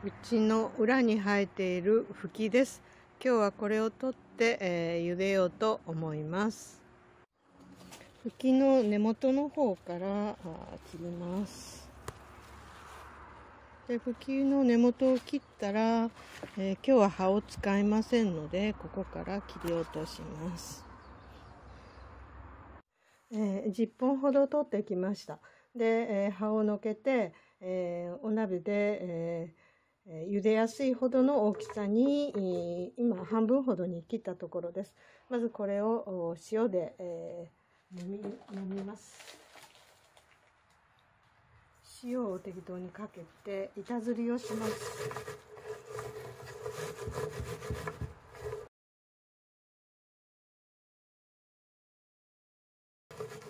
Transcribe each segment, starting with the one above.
うちの裏に生えているフキです。今日はこれを取って、茹でようと思います。フキの根元の方から切ります。で、フキの根元を切ったら、今日は葉を使いませんので、ここから切り落とします。10本ほど取ってきました。で、葉をのけて、お鍋で、茹でやすいほどの大きさに、今半分ほどに切ったところです。まずこれを塩で、揉みます。塩を適当にかけて板ずりをします。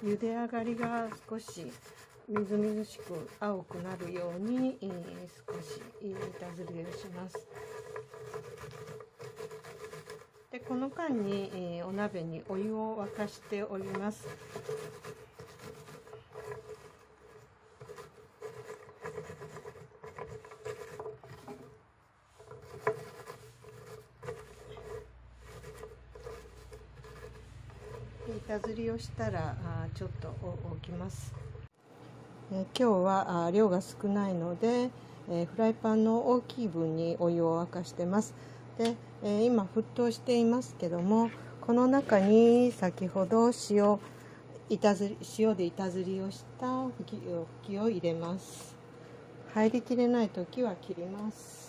茹で上がりが少しみずみずしく青くなるように、少し板ずりをします。で、この間に、お鍋にお湯を沸かしております。板ずりをしたらちょっと置きます。今日は量が少ないので、フライパンの大きい分にお湯を沸かしてます。で、今沸騰していますけども、この中に先ほど塩で板ずりをしたふきを入れます。入りきれないときは切ります。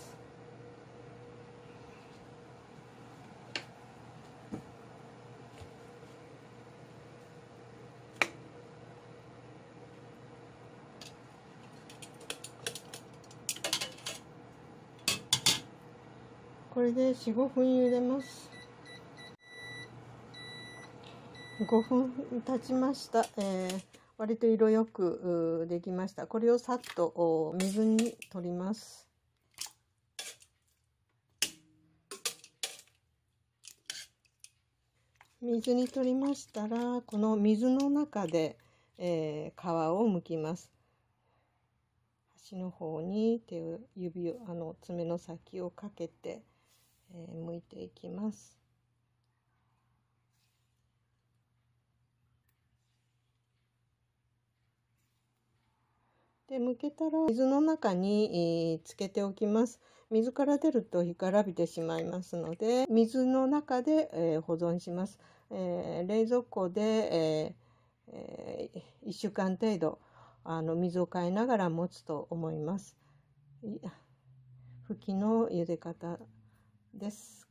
これで4、5分茹でます。5分経ちました。割と色よくできました。これをさっと水に取ります。水に取りましたら、この水の中で、皮を剥きます。端の方に爪の先をかけて、剥いていきます。で、剥けたら水の中に、つけておきます。水から出ると干からびてしまいますので、水の中で、保存します。冷蔵庫で、1週間程度水を替えながら持つと思います。ふきの茹で方です。